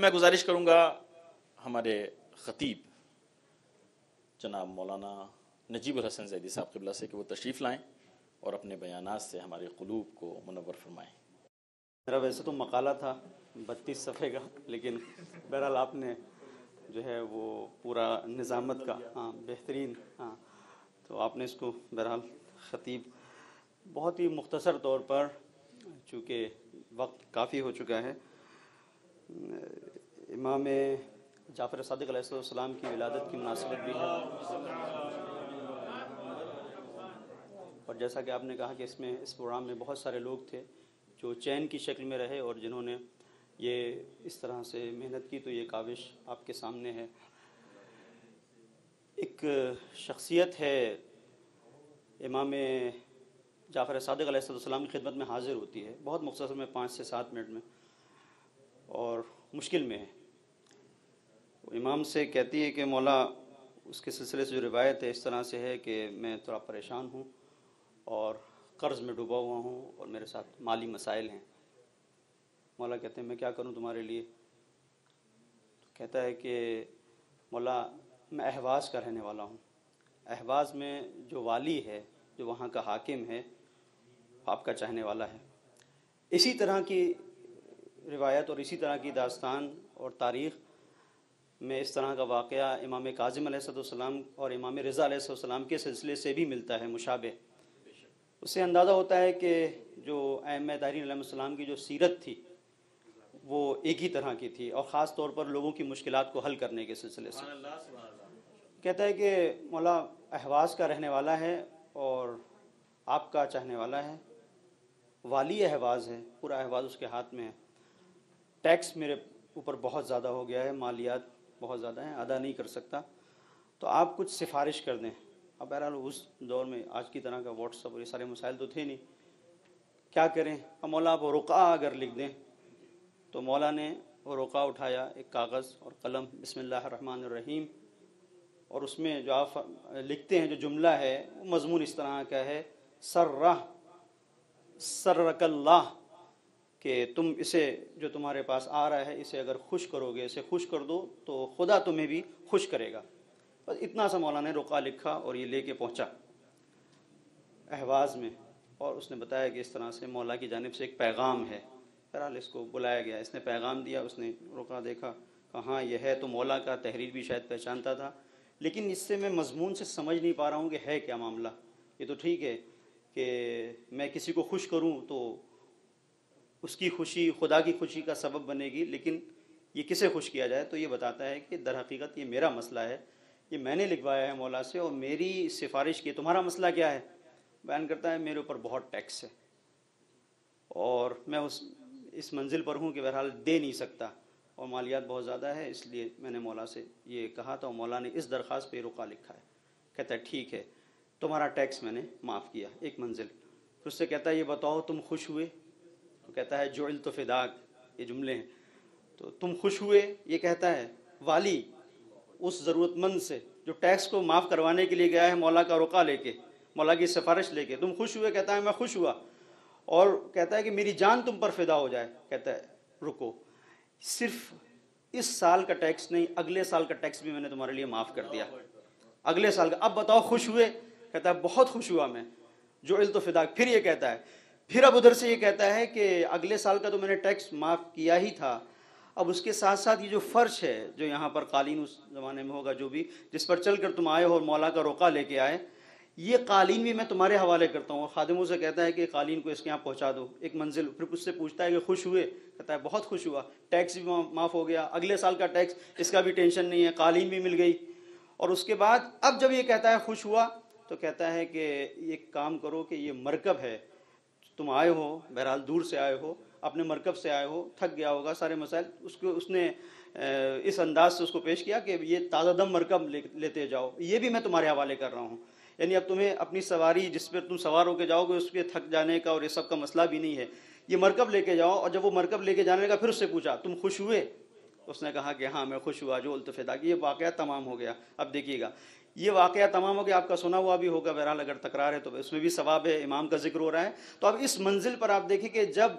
میں گزارش کروں گا ہمارے خطیب جناب مولانا نجیب الحسن زیدی صاحب قبلہ سے کہ وہ تشریف لائیں اور اپنے بیانات سے ہمارے قلوب کو منور فرمائیں۔ میرا ویسے تو مقالہ تھا 32 صفحے کا، لیکن بہرحال آپ نے جو ہے وہ پورا نظامت کا بہترین تو آپ نے اس کو بہرحال خطیب بہت ہی مختصر طور پر، چونکہ وقت کافی ہو چکا ہے، امام جعفر صادق علیہ السلام کی ولادت کی مناسبت بھی ہے، اور جیسا کہ آپ نے کہا کہ اس پروگرام میں بہت سارے لوگ تھے جو چین کی شکل میں رہے اور جنہوں نے یہ اس طرح سے محنت کی، تو یہ کاوش آپ کے سامنے ہے۔ ایک شخصیت ہے امام جعفر صادق علیہ السلام کی خدمت میں حاضر ہوتی ہے، بہت مختصر میں 5 سے 7 منٹ میں، اور مشکل میں ہے۔ امام سے کہتی ہے کہ مولا، اس کے سلسلے سے جو روایت ہے اس طرح سے ہے کہ میں تھوڑا پریشان ہوں اور قرض میں ڈوبا ہوا ہوں اور میرے ساتھ مالی مسائل ہیں۔ مولا کہتے ہیں میں کیا کروں تمہارے لیے؟ تو کہتا ہے کہ مولا میں اہواز کا رہنے والا ہوں، اہواز میں جو والی ہے، جو وہاں کا حاکم ہے، آپ کا چاہنے والا ہے۔ اسی طرح کی روایت اور اسی طرح کی داستان اور تاریخ میں اس طرح کا واقعہ امام کاظم علیہ السلام اور امام رضا علیہ السلام کے سلسلے سے بھی ملتا ہے مشابہ۔ اس سے اندازہ ہوتا ہے کہ جو ائمہ طاہرین علیہ السلام کی جو سیرت تھی وہ ایک ہی طرح کی تھی، اور خاص طور پر لوگوں کی مشکلات کو حل کرنے کے سلسلے سے۔ کہتا ہے کہ مولا اہواز کا رہنے والا ہے اور آپ کا چاہنے والا ہے، والی اہواز ہے، پورا اہواز اس کے ہاتھ میں ہے، ٹیکس میرے اوپر بہت زیادہ ہو گیا ہے، مالیات بہت زیادہ ہیں، ادا نہیں کر سکتا، تو آپ کچھ سفارش کر دیں۔ اب بہرحال اس دور میں آج کی طرح کا واٹس ایپ اور یہ سارے مسائل تو تھے نہیں، کیا کریں؟ اب مولا آپ رقعہ اگر لکھ دیں، تو مولا نے وہ رقعہ اٹھایا، ایک کاغذ اور قلم، بسم اللہ الرحمن الرحیم، اور اس میں جو آپ لکھتے ہیں جو جملہ ہے وہ مضمون اس طرح کا ہے، سرک اللہ، کہ تم اسے جو تمہارے پاس آ رہا ہے اسے اگر خوش کرو گے، اسے خوش کر دو تو خدا تمہیں بھی خوش کرے گا۔ بس اتنا سا مولا نے رقعہ لکھا اور یہ لے کے پہنچا اہواز میں، اور اس نے بتایا کہ اس طرح سے مولا کی جانب سے ایک پیغام ہے۔ بہرحال اس کو بلایا گیا، اس نے پیغام دیا، اس نے رقعہ دیکھا، کہاں یہ ہے، تو مولا کا تحریر بھی شاید پہچانتا تھا، لیکن اس سے میں مضمون سے سمجھ نہیں پا رہا ہوں کہ ہے کیا معاملہ۔ یہ تو ٹھیک ہے کہ میں کسی کو خوش کروں تو اس کی خوشی خدا کی خوشی کا سبب بنے گی، لیکن یہ کسے خوش کیا جائے؟ تو یہ بتاتا ہے کہ در حقیقت یہ میرا مسئلہ ہے، یہ میں نے لکھوایا ہے مولا سے، اور میری سفارش کی۔ تمہارا مسئلہ کیا ہے؟ بیان کرتا ہے میرے اوپر بہت ٹیکس ہے اور میں اس منزل پر ہوں کہ بہرحال دے نہیں سکتا، اور مالیات بہت زیادہ ہے، اس لیے میں نے مولا سے یہ کہا تھا، اور مولا نے اس درخواست پہ رقعہ لکھا ہے۔ کہتا ہے ٹھیک ہے، تمہارا ٹیکس میں نے معاف کیا، ایک منزل۔ پھر اس سے کہتا ہے یہ بتاؤ تم خوش ہوئے؟ کہتا ہے جعلت فداک، یہ جملے ہیں، تو تم خوش ہوئے؟ یہ کہتا ہے والی اس ضرورت مند سے جو ٹیکس کو معاف کروانے کے لیے گیا ہے مولا کا رقعہ لے کے، مولا کی سفارش لے کے، تم خوش ہوئے؟ کہتا ہے میں خوش ہوا، اور کہتا ہے کہ میری جان تم پر فدا ہو جائے۔ کہتا ہے رکو، صرف اس سال کا ٹیکس نہیں، اگلے سال کا ٹیکس بھی میں نے تمہارے لیے معاف کر دیا، اگلے سال کا۔ اب بتاؤ خوش ہوئے؟ کہتا ہے بہت خوش ہوا میں، جعلت فداک۔ پھر یہ کہتا ہے، پھر اب ادھر سے یہ کہتا ہے کہ اگلے سال کا تو میں نے ٹیکس معاف کیا ہی تھا، اب اس کے ساتھ ساتھ یہ جو فرش ہے، جو یہاں پر قالین اس زمانے میں ہوگا جو بھی، جس پر چل کر تم آئے ہو اور مولا کا رقعہ لے کے آئے، یہ قالین بھی میں تمہارے حوالے کرتا ہوں۔ خادموں سے کہتا ہے کہ قالین کو اس کے یہاں پہنچا دو، ایک منزل۔ پھر اس سے پوچھتا ہے کہ خوش ہوئے؟ کہتا ہے بہت خوش ہوا، ٹیکس بھی معاف ہو گیا، اگلے سال کا ٹیکس اس کا بھی ٹینشن نہیں ہے، قالین بھی مل گئی۔ اور اس کے بعد اب جب یہ کہتا ہے خوش ہوا، تو کہتا ہے کہ ایک کام کرو کہ یہ مرکب ہے، تم آئے ہو، بہرحال دور سے آئے ہو، اپنے مرکب سے آئے ہو، تھک گیا ہوگا سارے مسائل، اس نے اس انداز سے اس کو پیش کیا کہ یہ تازہ دم مرکب لیتے جاؤ، یہ بھی میں تمہارے حوالے کر رہا ہوں، یعنی اب تمہیں اپنی سواری جس پہ تم سوار ہو کے جاؤ گے اس پہ تھک جانے کا اور یہ سب کا مسئلہ بھی نہیں ہے، یہ مرکب لے کے جاؤ۔ اور جب وہ مرکب لے کے جانے کا پھر اس سے پوچھا تم خوش ہوئے؟ اس نے کہا کہ ہاں میں خوش ہوا، جو التفدا کی۔ یہ واقعہ تمام ہو گیا۔ اب دیکھیے گا، یہ واقعہ تمام ہو گیا، آپ کا سنا ہوا بھی ہوگا، بہرحال اگر تکرار ہے تو اس میں بھی ثواب ہے، امام کا ذکر ہو رہا ہے۔ تو اب اس منزل پر آپ دیکھیں کہ جب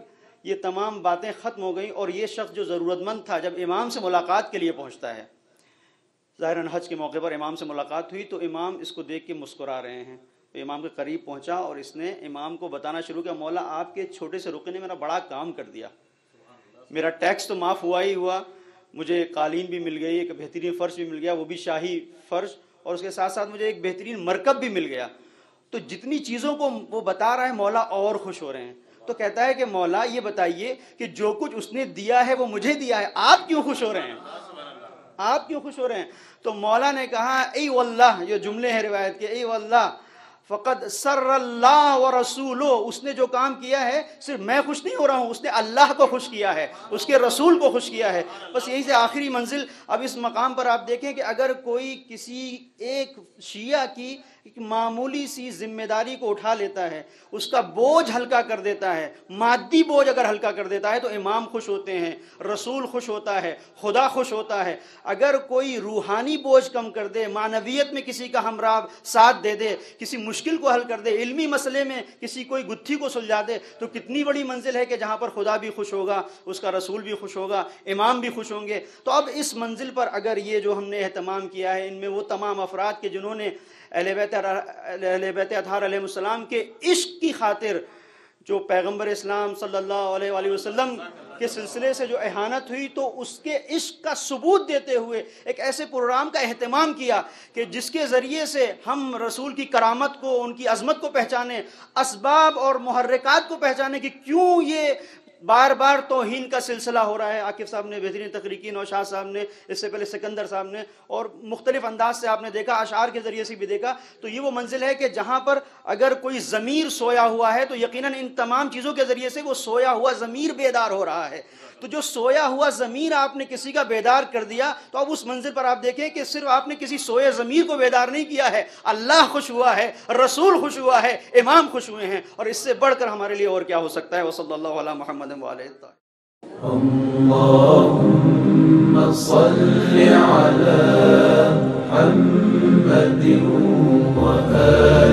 یہ تمام باتیں ختم ہو گئیں، اور یہ شخص جو ضرورت مند تھا جب امام سے ملاقات کے لیے پہنچتا ہے، ظاہراً حج کے موقع پر امام سے ملاقات ہوئی تو امام اس کو دیکھ کے مسکرا رہے ہیں، تو امام کے قریب پہنچا اور اس نے امام کو بتانا شروع کیا، مولا آپ کے چھوٹے سے رقعے نے میرا بڑا کام کر دیا، میرا ٹیکس تو معاف ہوا ہی ہوا، مجھے قالین بھی مل گئی، ایک بہترین فرش بھی مل گیا، وہ بھی شاہی فرش، اور اس کے ساتھ ساتھ مجھے ایک بہترین مرکب بھی مل گیا۔ تو جتنی چیزوں کو وہ بتا رہا ہے مولا اور خوش ہو رہے ہیں۔ تو کہتا ہے کہ مولا یہ بتائیے کہ جو کچھ اس نے دیا ہے وہ مجھے دیا ہے، آپ کیوں خوش ہو رہے ہیں؟ آپ کیوں خوش ہو رہے ہیں؟ تو مولا نے کہا ای واللہ، یہ جملے ہیں روایت کے، ای واللہ فقد سر اللہ ورسولہ، اس نے جو کام کیا ہے صرف میں خوش نہیں ہو رہا ہوں، اس نے اللہ کو خوش کیا ہے، اس کے رسول کو خوش کیا ہے۔ بس یہی سے آخری منزل۔ اب اس مقام پر آپ دیکھیں کہ اگر کوئی کسی ایک شیعہ کی ایک معمولی سی ذمہ داری کو اٹھا لیتا ہے، اس کا بوجھ ہلکا کر دیتا ہے، مادی بوجھ اگر ہلکا کر دیتا ہے تو امام خوش ہوتے ہیں، رسول خوش ہوتا ہے، خدا خوش ہوتا ہے۔ اگر کوئی روحانی بوجھ کم کر دے، معنویت میں کسی کا ہمراہ ساتھ دے دے، کسی مشکل کو حل کر دے، علمی مسئلے میں کسی کوئی گتھی کو سلجھا دے، تو کتنی بڑی منزل ہے کہ جہاں پر خدا بھی خوش ہوگا، اس کا رسول بھی خوش ہوگا، امام بھی خوش ہوں گے۔ تو اب اس منزل پر اگر یہ جو ہم نے اہتمام کیا ہے، ان میں وہ تمام افراد کے جنہوں نے اہل بیت اطہار علیہ السلام کے عشق کی خاطر جو پیغمبر اسلام صلی اللہ علیہ وآلہ وسلم کے سلسلے سے جو اہانت ہوئی، تو اس کے عشق کا ثبوت دیتے ہوئے ایک ایسے پروگرام کا اہتمام کیا کہ جس کے ذریعے سے ہم رسول کی کرامت کو، ان کی عظمت کو پہچانے، اسباب اور محرکات کو پہچانے کہ کیوں یہ بار بار توہین کا سلسلہ ہو رہا ہے۔ عاقب صاحب نے بہترین تقریکی، نوشاد صاحب نے، اس سے پہلے سکندر صاحب نے، اور مختلف انداز سے آپ نے دیکھا، اشعار کے ذریعے سے بھی دیکھا۔ تو یہ وہ منزل ہے کہ جہاں پر اگر کوئی ضمیر سویا ہوا ہے تو یقیناً ان تمام چیزوں کے ذریعے سے وہ سویا ہوا ضمیر بیدار ہو رہا ہے۔ تو جو سویا ہوا ضمیر آپ نے کسی کا بیدار کر دیا، تو اب اس منزل پر آپ دیکھیں کہ صرف آپ نے کسی سوئے ضمیر کو بیدار نہیں کیا ہے، اللہ خوش ہوا ہے، رسول خوش ہوا ہے، امام خوش ہوئے ہیں، اور اس سے بڑھ کر ہمارے لیے اور کیا ہو سکتا ہے۔ وصلی اللہ علی محمد وعلیہ اللهم صل على محمد وآل